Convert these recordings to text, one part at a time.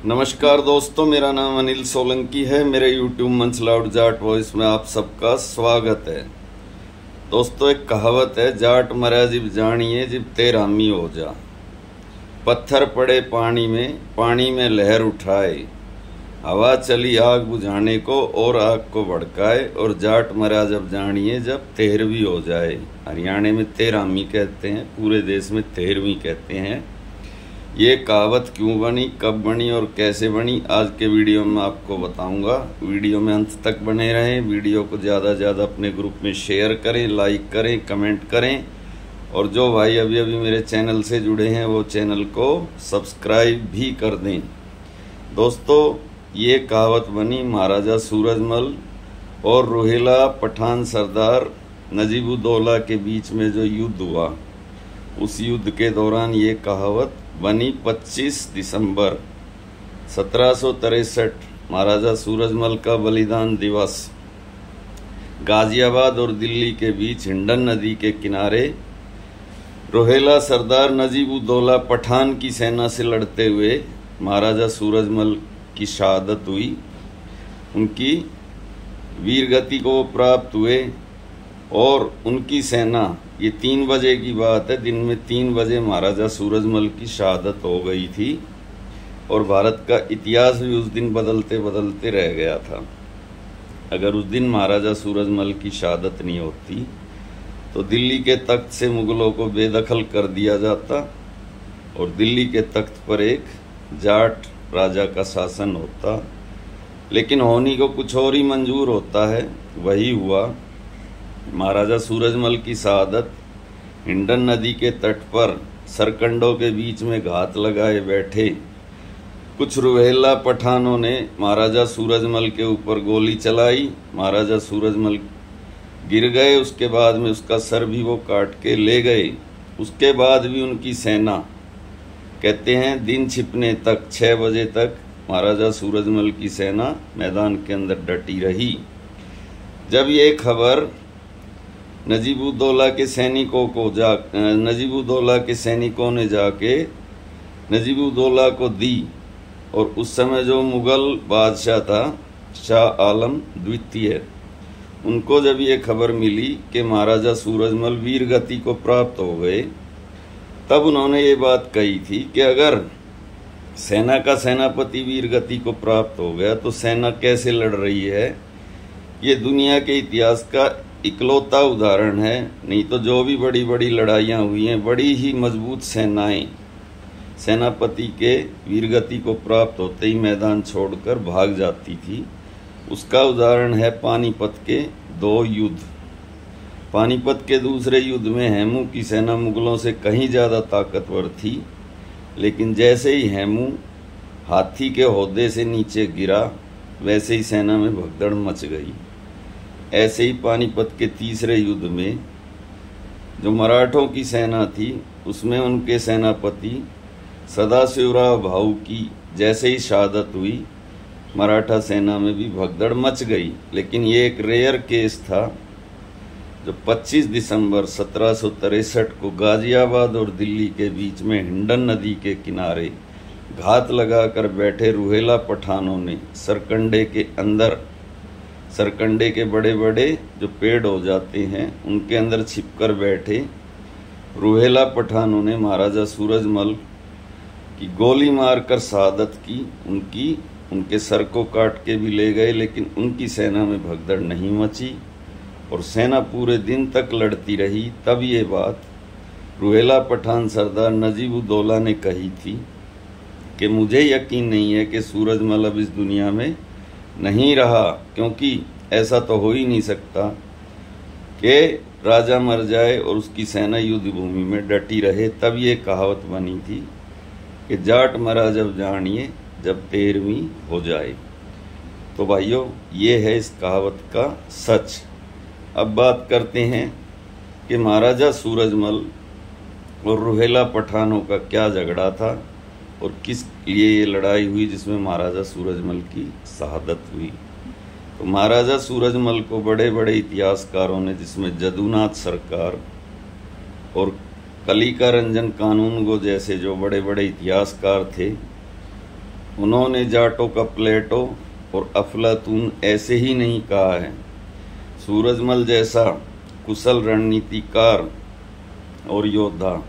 नमस्कार दोस्तों, मेरा नाम अनिल सोलंकी है। मेरे यूट्यूब मंच लाउड जाट वॉइस में आप सबका स्वागत है। दोस्तों, एक कहावत है, जाट मरा जिब जानिए जिब तेरामी हो जा। पत्थर पड़े पानी में लहर उठाए, हवा चली आग बुझाने को और आग को भड़काए, और जाट मरा जब जानिए जब तेरहवीं हो जाए। हरियाणा में तेरामी कहते हैं, पूरे देश में तेरहवीं कहते हैं। ये कहावत क्यों बनी, कब बनी और कैसे बनी, आज के वीडियो में आपको बताऊंगा। वीडियो में अंत तक बने रहें। वीडियो को ज़्यादा से ज़्यादा अपने ग्रुप में शेयर करें, लाइक करें, कमेंट करें, और जो भाई अभी अभी मेरे चैनल से जुड़े हैं वो चैनल को सब्सक्राइब भी कर दें। दोस्तों, ये कहावत बनी महाराजा सूरजमल और रोहिला पठान सरदार नजीबुद्दौला के बीच में जो युद्ध हुआ, उस युद्ध के दौरान ये कहावत बनी। 25 दिसंबर 1763 महाराजा सूरजमल का बलिदान दिवस। गाजियाबाद और दिल्ली के बीच हिंडन नदी के किनारे रोहिला सरदार नजीबुद्दौला पठान की सेना से लड़ते हुए महाराजा सूरजमल की शहादत हुई। उनकी वीरगति को प्राप्त हुए और उनकी सेना, ये 3 बजे की बात है, दिन में 3 बजे महाराजा सूरजमल की शहादत हो गई थी, और भारत का इतिहास भी उस दिन बदलते बदलते रह गया था। अगर उस दिन महाराजा सूरजमल की शहादत नहीं होती तो दिल्ली के तख्त से मुगलों को बेदखल कर दिया जाता और दिल्ली के तख्त पर एक जाट राजा का शासन होता। लेकिन होनी को कुछ और ही मंजूर होता है, वही हुआ। महाराजा सूरजमल की शहादत हिंडन नदी के तट पर सरकंडों के बीच में घात लगाए बैठे कुछ रोहिला पठानों ने महाराजा सूरजमल के ऊपर गोली चलाई। महाराजा सूरजमल गिर गए। उसके बाद में उसका सर भी वो काट के ले गए। उसके बाद भी उनकी सेना, कहते हैं दिन छिपने तक 6 बजे तक महाराजा सूरजमल की सेना मैदान के अंदर डटी रही। जब ये खबर नजीबुद्दौला के सैनिकों ने जाके नजीबुद्दौला को दी, और उस समय जो मुगल बादशाह था शाह आलम द्वितीय, उनको जब ये खबर मिली कि महाराजा सूरजमल वीरगति को प्राप्त हो गए, तब उन्होंने ये बात कही थी कि अगर सेना का सेनापति वीरगति को प्राप्त हो गया तो सेना कैसे लड़ रही है। ये दुनिया के इतिहास का इकलौता उदाहरण है। नहीं तो जो भी बड़ी बड़ी लड़ाइयाँ हुई हैं, बड़ी ही मजबूत सेनाएं सेनापति के वीरगति को प्राप्त होते ही मैदान छोड़कर भाग जाती थी। उसका उदाहरण है पानीपत के 2 युद्ध। पानीपत के दूसरे युद्ध में हेमू की सेना मुगलों से कहीं ज़्यादा ताकतवर थी, लेकिन जैसे ही हेमू हाथी के ओहदे से नीचे गिरा, वैसे ही सेना में भगदड़ मच गई। ऐसे ही पानीपत के तीसरे युद्ध में जो मराठों की सेना थी, उसमें उनके सेनापति सदाशिवराव भाऊ की जैसे ही शहादत हुई, मराठा सेना में भी भगदड़ मच गई। लेकिन ये एक रेयर केस था जो 25 दिसंबर 1763 को गाजियाबाद और दिल्ली के बीच में हिंडन नदी के किनारे घात लगाकर बैठे रोहिला पठानों ने सरकंडे के बड़े बड़े जो पेड़ हो जाते हैं, उनके अंदर छिपकर बैठे रोहिला पठानों ने महाराजा सूरजमल की गोली मारकर शहादत की। उनके सर को काट के भी ले गए, लेकिन उनकी सेना में भगदड़ नहीं मची और सेना पूरे दिन तक लड़ती रही। तब ये बात रोहिला पठान सरदार नजीबुद्दौला ने कही थी कि मुझे यकीन नहीं है कि सूरजमल अब इस दुनिया में नहीं रहा, क्योंकि ऐसा तो हो ही नहीं सकता कि राजा मर जाए और उसकी सेना युद्ध भूमि में डटी रहे। तब ये कहावत बनी थी कि जाट मरा जब जानिए जब 13वीं हो जाए। तो भाइयों, ये है इस कहावत का सच। अब बात करते हैं कि महाराजा सूरजमल और रोहिला पठानों का क्या झगड़ा था और किस लिए ये लड़ाई हुई जिसमें महाराजा सूरजमल की शहादत हुई। तो महाराजा सूरजमल को बड़े बड़े इतिहासकारों ने, जिसमें जदुनाथ सरकार और कलिका रंजन कानूनगो जैसे जो बड़े बड़े इतिहासकार थे, उन्होंने जाटों का प्लेटो और अफलातून ऐसे ही नहीं कहा है। सूरजमल जैसा कुशल रणनीतिकार और योद्धा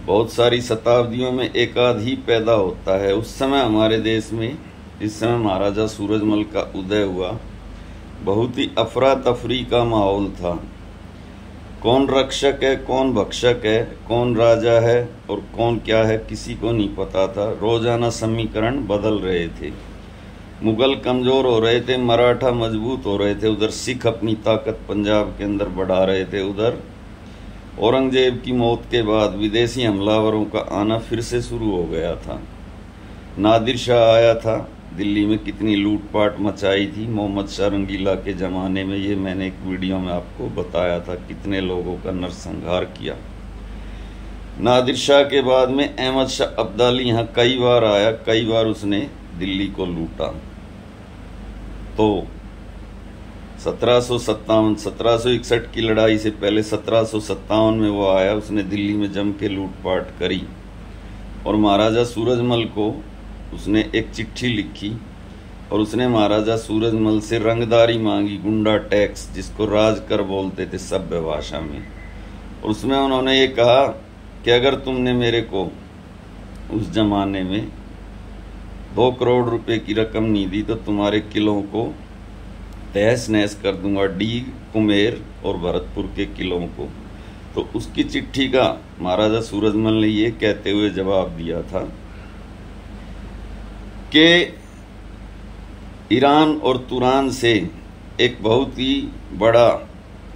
बहुत सारी शताब्दियों में एकाध ही पैदा होता है। उस समय हमारे देश में, इस समय महाराजा सूरजमल का उदय हुआ, बहुत ही अफरा तफरी का माहौल था। कौन रक्षक है, कौन भक्षक है, कौन राजा है और कौन क्या है, किसी को नहीं पता था। रोजाना समीकरण बदल रहे थे। मुगल कमजोर हो रहे थे, मराठा मजबूत हो रहे थे, उधर सिख अपनी ताकत पंजाब के अंदर बढ़ा रहे थे, उधर औरंगजेब की मौत के बाद विदेशी हमलावरों का आना फिर से शुरू हो गया था। नादिर शाह आया था, दिल्ली में कितनी लूटपाट मचाई थी मोहम्मद शाह रंगीला के ज़माने में, ये मैंने एक वीडियो में आपको बताया था, कितने लोगों का नरसंहार किया। नादिर शाह के बाद में अहमद शाह अब्दाली यहाँ कई बार आया, कई बार उसने दिल्ली को लूटा। तो 1761 की लड़ाई से पहले 1757 में वो आया, उसने दिल्ली में जम के लूटपाट करी और महाराजा सूरजमल को उसने एक चिट्ठी लिखी और उसने महाराजा सूरजमल से रंगदारी मांगी, गुंडा टैक्स, जिसको राजकर बोलते थे सभ्य भाषा में। और उसमें उन्होंने ये कहा कि अगर तुमने मेरे को उस जमाने में 2 करोड़ रुपए की रकम नहीं दी तो तुम्हारे किलों को तहस नहस कर दूंगा, डीग, कुमेर और भरतपुर के किलों को। तो उसकी चिट्ठी का महाराजा सूरजमल ने ये कहते हुए जवाब दिया था कि ईरान और तुरान से एक बहुत ही बड़ा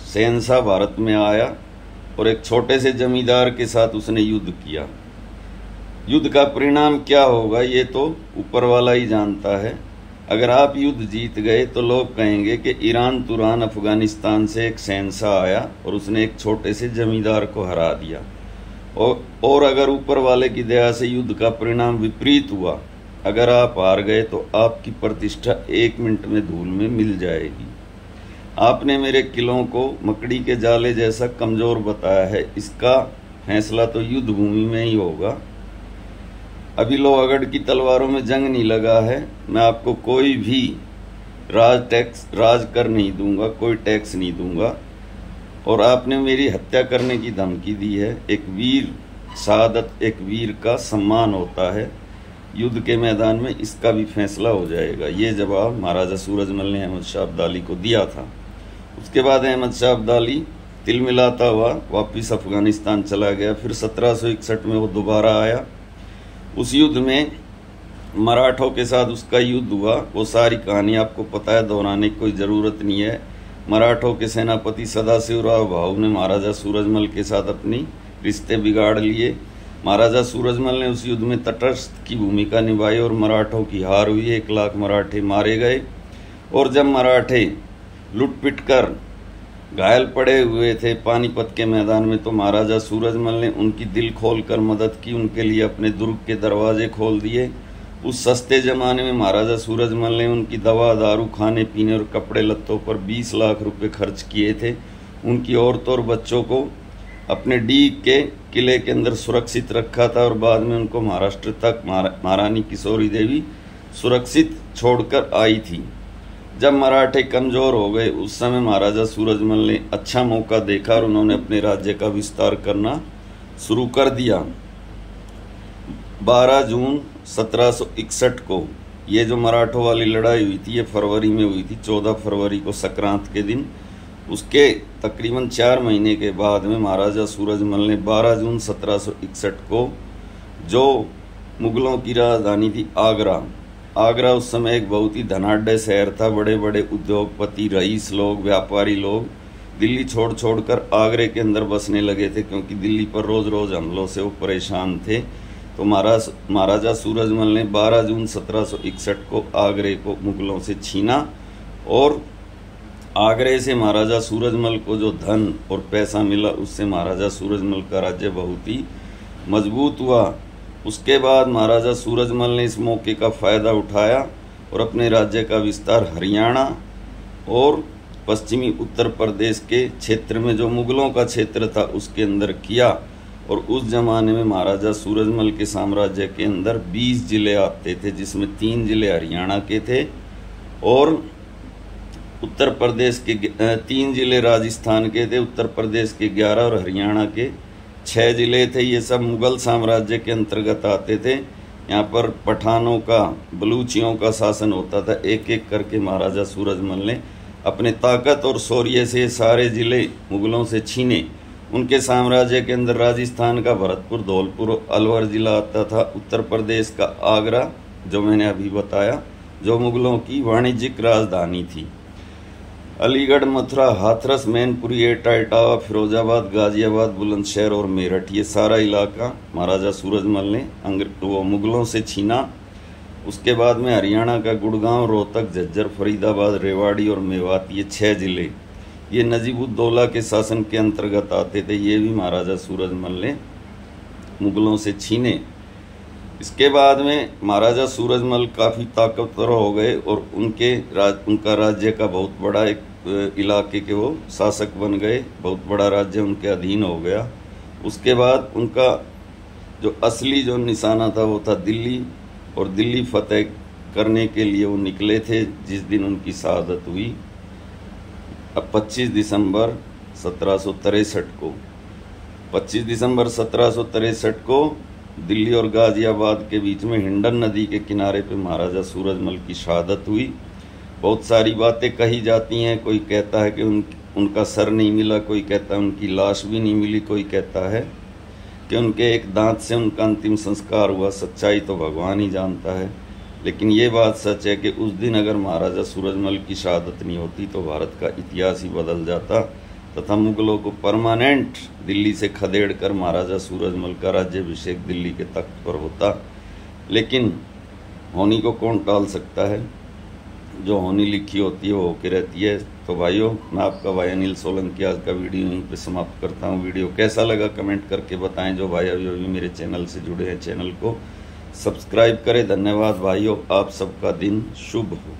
शहंशाह भारत में आया और एक छोटे से जमींदार के साथ उसने युद्ध किया। युद्ध का परिणाम क्या होगा ये तो ऊपर वाला ही जानता है। अगर आप युद्ध जीत गए तो लोग कहेंगे कि ईरान तुरान अफगानिस्तान से एक शहंशाह आया और उसने एक छोटे से जमींदार को हरा दिया। और अगर ऊपर वाले की दया से युद्ध का परिणाम विपरीत हुआ, अगर आप हार गए तो आपकी प्रतिष्ठा 1 मिनट में धूल में मिल जाएगी। आपने मेरे किलों को मकड़ी के जाले जैसा कमजोर बताया है, इसका फैसला तो युद्ध भूमि में ही होगा। अभी लोहागढ़ की तलवारों में जंग नहीं लगा है, मैं आपको कोई भी राज कर नहीं दूंगा, कोई टैक्स नहीं दूंगा। और आपने मेरी हत्या करने की धमकी दी है। एक वीर शहादत, एक वीर का सम्मान होता है। युद्ध के मैदान में इसका भी फैसला हो जाएगा। ये जवाब महाराजा सूरजमल ने अहमद शाह अब्दाली को दिया था। उसके बाद अहमद शाह अब्दाली तिलमिलाता हुआ वापिस अफगानिस्तान चला गया। फिर 1761 में वो दोबारा आया। उस युद्ध में मराठों के साथ उसका युद्ध हुआ। वो सारी कहानी आपको पता है, दोहराने की कोई ज़रूरत नहीं है। मराठों के सेनापति सदाशिवराव भाऊ ने महाराजा सूरजमल के साथ अपनी रिश्ते बिगाड़ लिए। महाराजा सूरजमल ने उस युद्ध में तटस्थ की भूमिका निभाई और मराठों की हार हुई। 1 लाख मराठे मारे गए। और जब मराठे लुट-पिट कर घायल पड़े हुए थे पानीपत के मैदान में, तो महाराजा सूरजमल ने उनकी दिल खोलकर मदद की, उनके लिए अपने दुर्ग के दरवाजे खोल दिए। उस सस्ते जमाने में महाराजा सूरजमल ने उनकी दवा, दारू, खाने पीने और कपड़े लत्तों पर 20 लाख रुपए खर्च किए थे। उनकी औरतों और बच्चों को अपने डीग के किले के अंदर सुरक्षित रखा था और बाद में उनको महाराष्ट्र तक महारानी किशोरी देवी सुरक्षित छोड़कर आई थी। जब मराठे कमजोर हो गए, उस समय महाराजा सूरजमल ने अच्छा मौका देखा और उन्होंने अपने राज्य का विस्तार करना शुरू कर दिया। 12 जून 1761 को ये जो मराठों वाली लड़ाई हुई थी, ये फरवरी में हुई थी, 14 फरवरी को संक्रांत के दिन। उसके तकरीबन 4 महीने के बाद में महाराजा सूरजमल ने 12 जून 1761 को, जो मुगलों की राजधानी थी आगरा उस समय एक बहुत ही धनाढ्य शहर था। बड़े बड़े उद्योगपति, रईस लोग, व्यापारी लोग दिल्ली छोड़ कर आगरे के अंदर बसने लगे थे, क्योंकि दिल्ली पर रोज रोज हमलों से वो परेशान थे। तो महाराजा सूरजमल ने 12 जून 1761 को आगरे को मुगलों से छीना और आगरे से महाराजा सूरजमल को जो धन और पैसा मिला, उससे महाराजा सूरजमल का राज्य बहुत ही मजबूत हुआ। उसके बाद महाराजा सूरजमल ने इस मौके का फ़ायदा उठाया और अपने राज्य का विस्तार हरियाणा और पश्चिमी उत्तर प्रदेश के क्षेत्र में, जो मुगलों का क्षेत्र था, उसके अंदर किया। और उस जमाने में महाराजा सूरजमल के साम्राज्य के अंदर 20 जिले आते थे, जिसमें 3 जिले हरियाणा के थे और उत्तर प्रदेश के 3 जिले राजस्थान के थे, उत्तर प्रदेश के 11 और हरियाणा के 6 जिले थे। ये सब मुगल साम्राज्य के अंतर्गत आते थे। यहाँ पर पठानों का, बलूचियों का शासन होता था। एक एक करके महाराजा सूरजमल ने अपने ताकत और शौर्य से सारे जिले मुगलों से छीने। उनके साम्राज्य के अंदर राजस्थान का भरतपुर, धौलपुर, अलवर जिला आता था। उत्तर प्रदेश का आगरा, जो मैंने अभी बताया, जो मुगलों की वाणिज्यिक राजधानी थी। अलीगढ़, मथुरा, हाथरस, मैनपुरी, एटा, इटावा, फिरोजाबाद, गाजियाबाद, बुलंदशहर और मेरठ, ये सारा इलाका महाराजा सूरजमल ने मुगलों से छीना। उसके बाद में हरियाणा का गुड़गांव, रोहतक, झज्जर, फरीदाबाद, रेवाड़ी और मेवात, ये 6 जिले ये नजीबुद्दौला के शासन के अंतर्गत आते थे। ये भी महाराजा सूरजमल ने मुगलों से छीने। इसके बाद में महाराजा सूरजमल काफ़ी ताकतवर हो गए और उनका राज्य का बहुत बड़ा एक इलाके के वो शासक बन गए। बहुत बड़ा राज्य उनके अधीन हो गया। उसके बाद उनका जो असली जो निशाना था वो था दिल्ली, और दिल्ली फतेह करने के लिए वो निकले थे जिस दिन उनकी शहादत हुई। अब 25 दिसंबर 1763 को 25 दिसंबर 1763 को दिल्ली और गाजियाबाद के बीच में हिंडन नदी के किनारे पे महाराजा सूरजमल की शहादत हुई। बहुत सारी बातें कही जाती हैं। कोई कहता है कि उनका सर नहीं मिला, कोई कहता है उनकी लाश भी नहीं मिली, कोई कहता है कि उनके एक दांत से उनका अंतिम संस्कार हुआ। सच्चाई तो भगवान ही जानता है, लेकिन ये बात सच है कि उस दिन अगर महाराजा सूरजमल की शहादत नहीं होती तो भारत का इतिहास ही बदल जाता तथा मुगलों को परमानेंट दिल्ली से खदेड़ कर महाराजा सूरजमल का राज्याभिषेक दिल्ली के तख्त पर होता। लेकिन होनी को कौन टाल सकता है? जो होनी लिखी होती है वो होके रहती है। तो भाइयों, मैं आपका भाई अनिल सोलंकी आज का वीडियो यहीं पे समाप्त करता हूँ। वीडियो कैसा लगा कमेंट करके बताएं। जो भाई अभी मेरे चैनल से जुड़े हैं, चैनल को सब्सक्राइब करें। धन्यवाद भाइयों, आप सबका दिन शुभ हो।